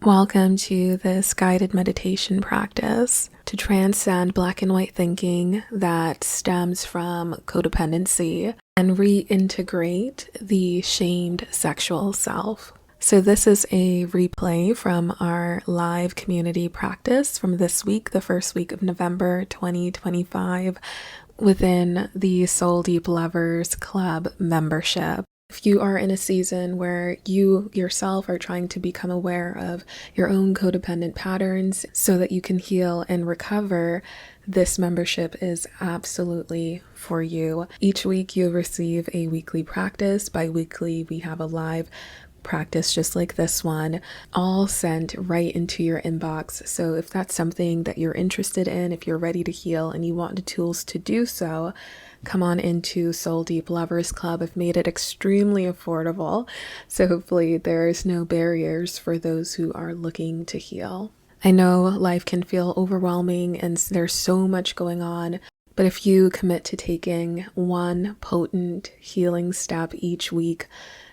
Welcome to this guided meditation practice to transcend black and white thinking that stems from codependency and reintegrate the shamed sexual self. So this is a replay from our live community practice from this week, the first week of November 2025, within the Soul Deep Lovers Club membership. If you are in a season where you yourself are trying to become aware of your own codependent patterns so that you can heal and recover, this membership is absolutely for you. Each week you receive a weekly practice. Bi-weekly we have a live practice just like this one, all sent right into your inbox. So if that's something that you're interested in, if you're ready to heal and you want the tools to do so, come on into Soul Deep Lovers Club. I've made it extremely affordable, so hopefully there's no barriers for those who are looking to heal. I know life can feel overwhelming and there's so much going on, but if you commit to taking one potent healing step each week,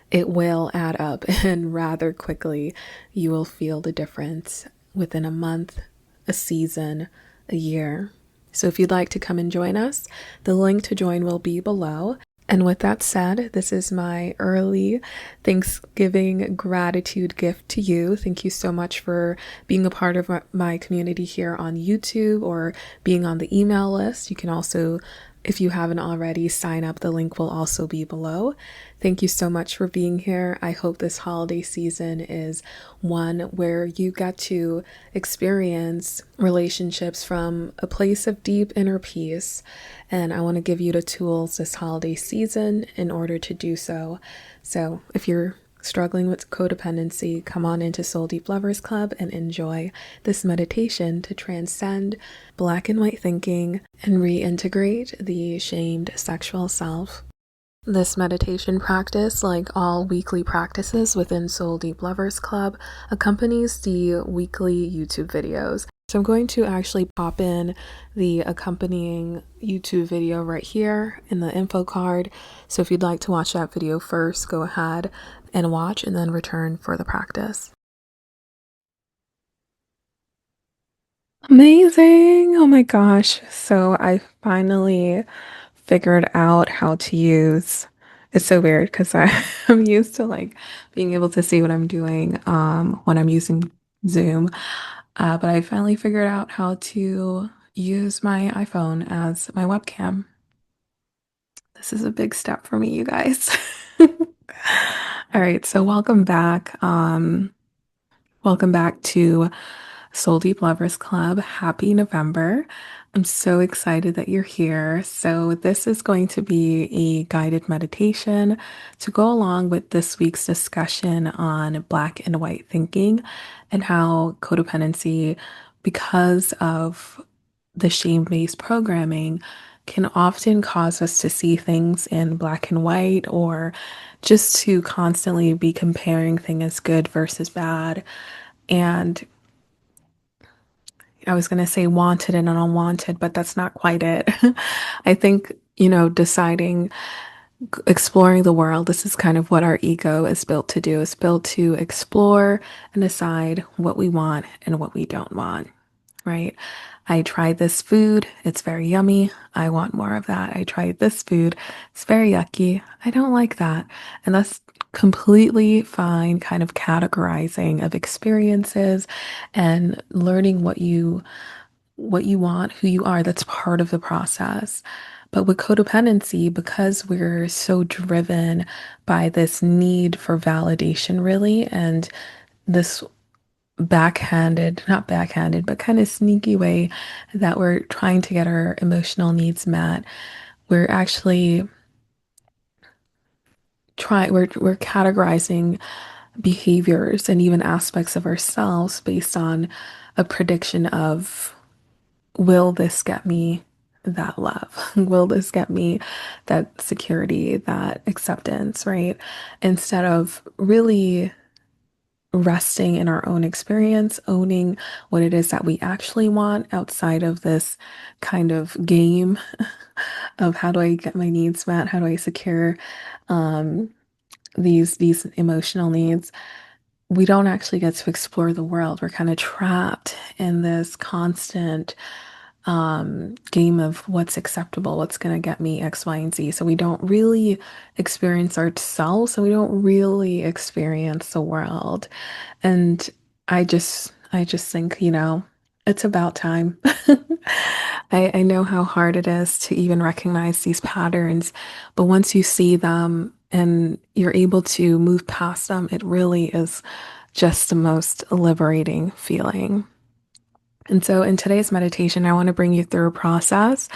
it will add up, and rather quickly you will feel the difference within a month, a season, a year. So if you'd like to come and join us, the link to join will be below. And with that said, this is my early Thanksgiving gratitude gift to you. Thank you so much for being a part of my community here on YouTube or being on the email list. You can also, if you haven't already, sign up. The link will also be below. Thank you so much for being here. I hope this holiday season is one where you get to experience relationships from a place of deep inner peace. And I want to give you the tools this holiday season in order to do so. So if you're struggling with codependency, come on into Soul Deep Lovers Club and enjoy this meditation to transcend black and white thinking and reintegrate the shamed sexual self. This meditation practice, like all weekly practices within Soul Deep Lovers Club, accompanies the weekly YouTube videos. So I'm going to actually pop in the accompanying YouTube video right here in the info card. So if you'd like to watch that video first, go ahead and watch and then return for the practice. Amazing! Oh my gosh. So I finally figured out how to use, it's so weird because I'm used to like being able to see what I'm doing when I'm using Zoom. But I finally figured out how to use my iPhone as my webcam. This is a big step for me, you guys. All right, so welcome back. Welcome back to Soul Deep Lovers Club. Happy November. I'm so excited that you're here. So this is going to be a guided meditation to go along with this week's discussion on black and white thinking and how codependency, because of the shame-based programming, can often cause us to see things in black and white, or just to constantly be comparing things as good versus bad. And I was going to say wanted and unwanted, but that's not quite it. I think, deciding, exploring the world, this is kind of what our ego is built to do. It's built to explore and decide what we want and what we don't want, right? I tried this food. It's very yummy. I want more of that. I tried this food. It's very yucky. I don't like that. And that's completely fine, kind of categorizing of experiences and learning what you want, who you are. That's part of the process. But with codependency, because we're so driven by this need for validation, really, and this backhanded, not backhanded, but kind of sneaky way that we're trying to get our emotional needs met, we're actually we're categorizing behaviors and even aspects of ourselves based on a prediction of, will this get me that love? Will this get me that security, that acceptance, right? Instead of really resting in our own experience, owning what it is that we actually want outside of this kind of game of how do I get my needs met? How do I secure um, these emotional needs? we don't actually get to explore the world. We're kind of trapped in this constant game of what's acceptable, what's going to get me X, Y, and Z. So we don't really experience ourselves. So we don't really experience the world. And I just think, it's about time. I know how hard it is to even recognize these patterns, but once you see them and you're able to move past them, it really is just the most liberating feeling. And so, in today's meditation, I want to bring you through a process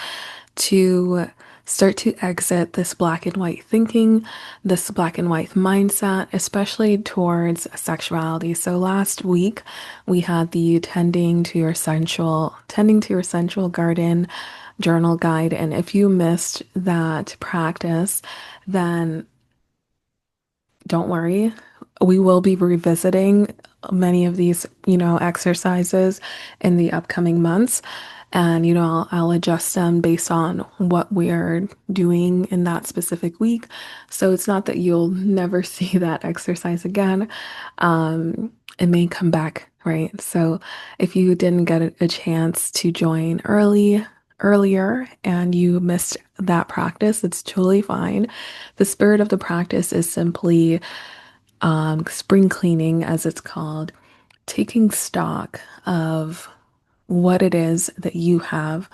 to start to exit this black and white thinking, this black and white mindset, especially towards sexuality. So last week we had the tending to your sensual garden journal guide. And if you missed that practice, then don't worry. We will be revisiting many of these, exercises in the upcoming months. And, I'll adjust them based on what we're doing in that specific week. So it's not that you'll never see that exercise again. It may come back, right? So if you didn't get a chance to join earlier and you missed that practice, it's totally fine. The spirit of the practice is simply spring cleaning, as it's called, taking stock of what it is that you have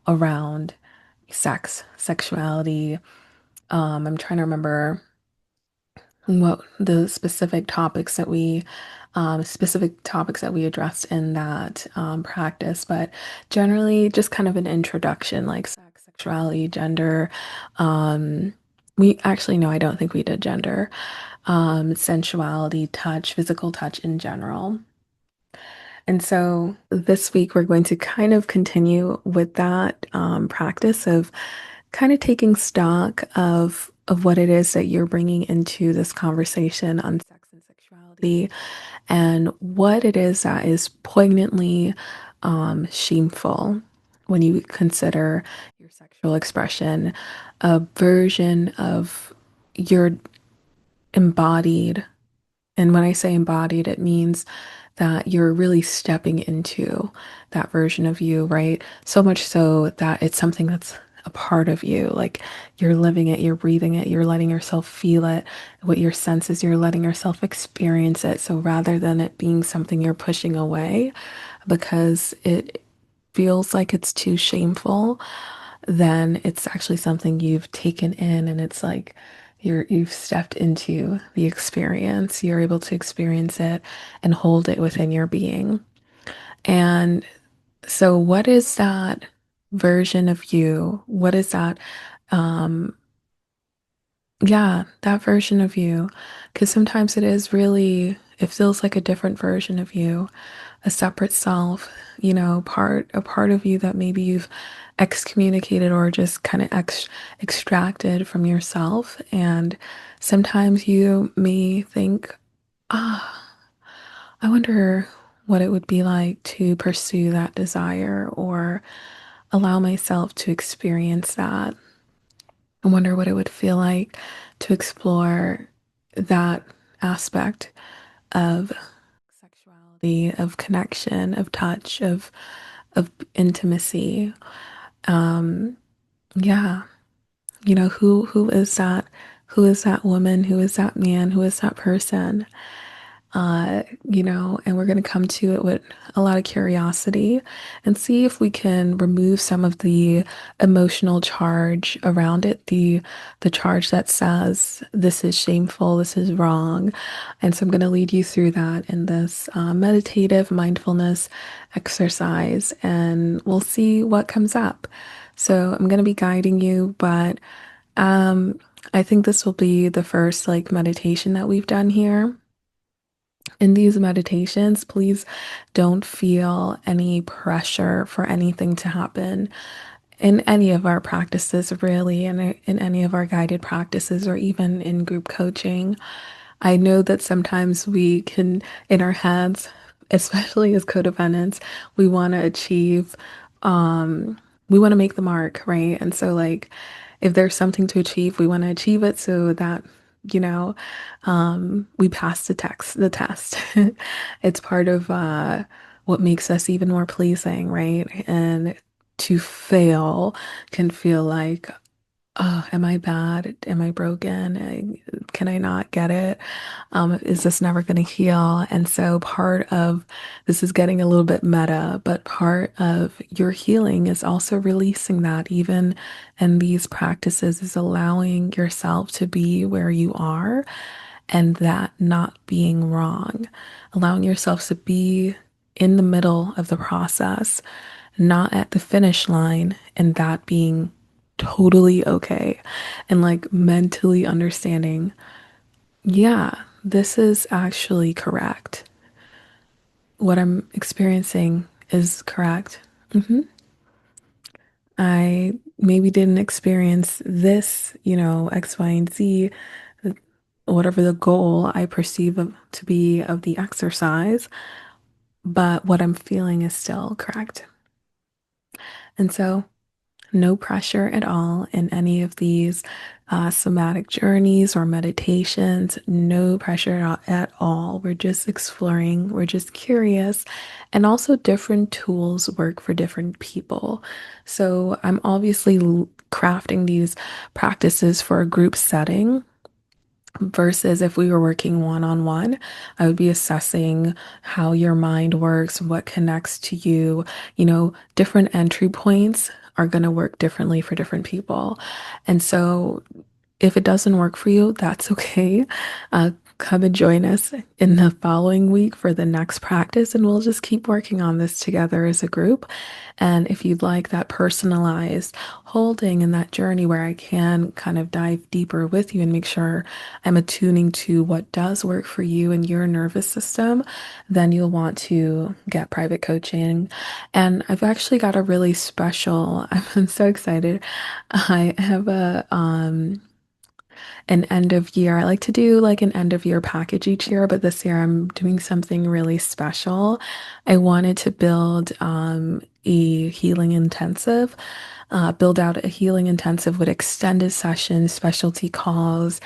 around sexuality. I'm trying to remember what the specific topics that we addressed in that practice, but generally just kind of an introduction, like sex, sexuality, gender. We actually, no, I don't think we did gender, sensuality, touch, physical touch in general. And so this week we're going to kind of continue with that practice of kind of taking stock of what it is that you're bringing into this conversation on sex and sexuality, and what it is that is poignantly shameful when you consider your sexual expression, a version of your embodied. And when I say embodied, it means that you're really stepping into that version of you, right? So much so that it's something that's a part of you. Like you're living it, you're breathing it, you're letting yourself feel it. What your senses, you're letting yourself experience it. So rather than it being something you're pushing away because it feels like it's too shameful, then it's actually something you've taken in, and it's like you've stepped into the experience. You're able to experience it and hold it within your being. And so what is that version of you? What is that yeah, that version of you? Because sometimes it feels like a different version of you, a separate self, a part of you that maybe you've excommunicated or just kind of extracted from yourself. And sometimes you may think, ah, I wonder what it would be like to pursue that desire or allow myself to experience that. I wonder what it would feel like to explore that aspect of sexuality, of connection, of touch, of intimacy. Um, yeah, who is that? Who is that woman? Who is that man? Who is that person? And we're going to come to it with a lot of curiosity and see if we can remove some of the emotional charge around it, the charge that says this is shameful, this is wrong. And so I'm going to lead you through that in this meditative mindfulness exercise, and we'll see what comes up. So I'm going to be guiding you, but I think this will be the first like meditation that we've done here. In these meditations, please don't feel any pressure for anything to happen in any of our practices, really, and in any of our guided practices or even in group coaching. I know that sometimes we can, in our heads, especially as codependents, we want to achieve, we want to make the mark, right? And so, like, if there's something to achieve, we want to achieve it so that you know, we passed the test. It's part of what makes us even more pleasing, right? And to fail can feel like, oh, am I bad? Am I broken? Can I not get it? Is this never going to heal? And so part of this is getting a little bit meta, but part of your healing is also releasing that even in these practices is allowing yourself to be where you are and that not being wrong, allowing yourself to be in the middle of the process, not at the finish line, and that being totally okay. And like mentally understanding, yeah, this is actually correct. What I'm experiencing is correct. I maybe didn't experience this, X, Y, and Z, whatever the goal I perceive to be of the exercise, but what I'm feeling is still correct. And so, no pressure at all in any of these somatic journeys or meditations, no pressure at all. We're just exploring, we're just curious, and also different tools work for different people. So, I'm obviously crafting these practices for a group setting versus if we were working one on one, I would be assessing how your mind works, what connects to you. Different entry points are going to work differently for different people. And so if it doesn't work for you, that's okay. Come and join us in the following week for the next practice, and we'll just keep working on this together as a group. And if you'd like that personalized holding and that journey where I can kind of dive deeper with you and make sure I'm attuning to what does work for you and your nervous system, then you'll want to get private coaching. And I've actually got a really special, I'm so excited. I have an end of year. I like to do like an end of year package each year, but this year I'm doing something really special. I wanted to build a healing intensive, build out a healing intensive with extended sessions, specialty calls.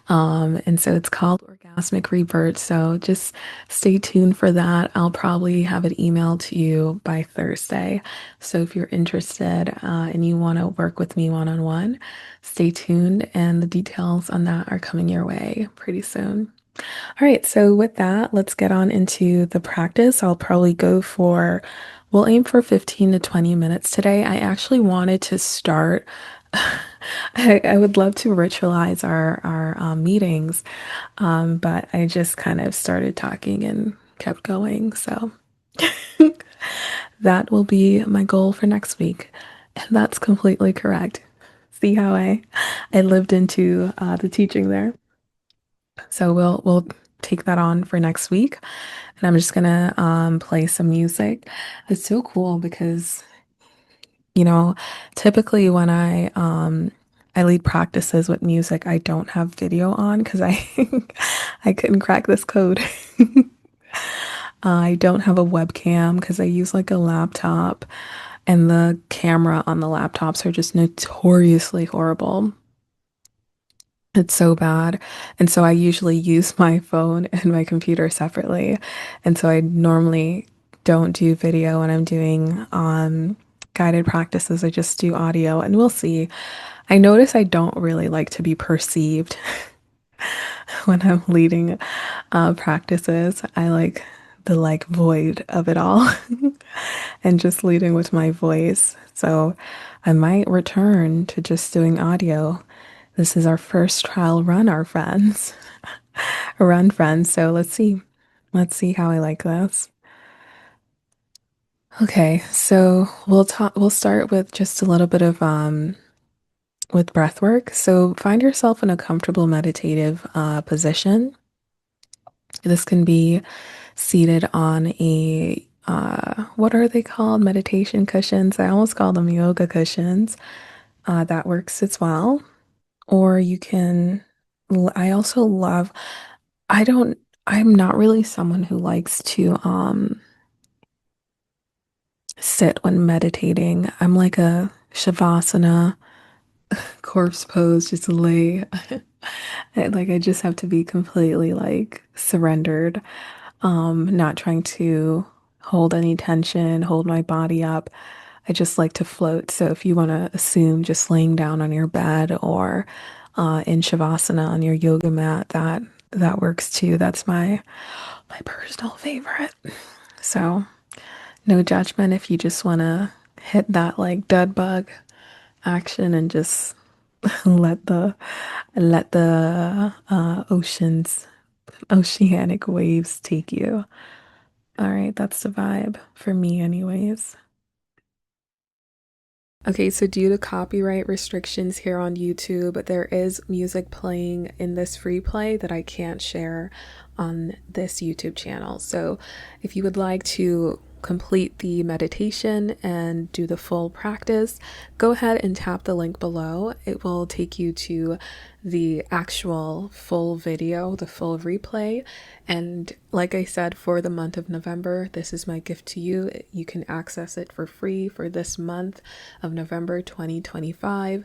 And so it's called Orgasmic Rebirth. So just stay tuned for that. I'll probably have it emailed to you by Thursday. So if you're interested and you want to work with me one on one, stay tuned, and the details on that are coming your way pretty soon. All right, so with that, let's get on into the practice. I'll probably we'll aim for 15 to 20 minutes today. I actually wanted to start, I would love to ritualize our meetings, but I just kind of started talking and kept going. So that will be my goal for next week. And that's completely correct. See how I lived into the teaching there. So we'll take that on for next week. And I'm just gonna play some music. It's so cool because, you know, typically when I lead practices with music, I don't have video on because I I couldn't crack this code. I don't have a webcam because I use like a laptop, and the camera on the laptops are just notoriously horrible. It's so bad. And so I usually use my phone and my computer separately. And so I normally don't do video when I'm doing guided practices. I just do audio, and we'll see. I notice I don't really like to be perceived when I'm leading practices. I like the like void of it all and just leading with my voice. So I might return to just doing audio. This is our first trial run, our friends. Run, friends. So let's see. Let's see how I like this. Okay, so we'll start with just a little bit of with breath work. So find yourself in a comfortable meditative position. This can be seated on a what are they called? Meditation cushions. I almost call them yoga cushions. That works as well. Or you can, I also love, I don't, I'm not really someone who likes to sit when meditating. I'm like a shavasana corpse pose, just lay. Like I just have to be completely like surrendered, not trying to hold any tension, hold my body up. I just like to float. So if you want to assume just laying down on your bed or in shavasana on your yoga mat, that works too. That's my personal favorite. So no judgment if you just want to hit that like dead bug action and just let the oceanic waves take you. All right, that's the vibe for me anyways. Okay, so due to copyright restrictions here on YouTube, there is music playing in this free play that I can't share on this YouTube channel. So if you would like to complete the meditation and do the full practice, go ahead and tap the link below. It will take you to the actual full video, the full replay. And like I said, for the month of November, this is my gift to you. You can access it for free for this month of November 2025.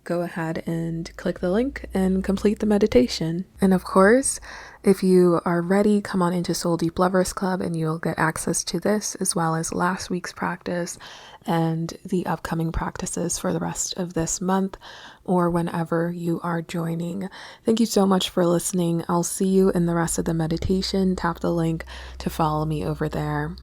Go ahead and click the link and complete the meditation. And of course, if you are ready, come on into Soul Deep Lovers Club and you'll get access to this as well as last week's practice and the upcoming practices for the rest of this month or whenever you are joining. Thank you so much for listening. I'll see you in the rest of the meditation. Tap the link to follow me over there.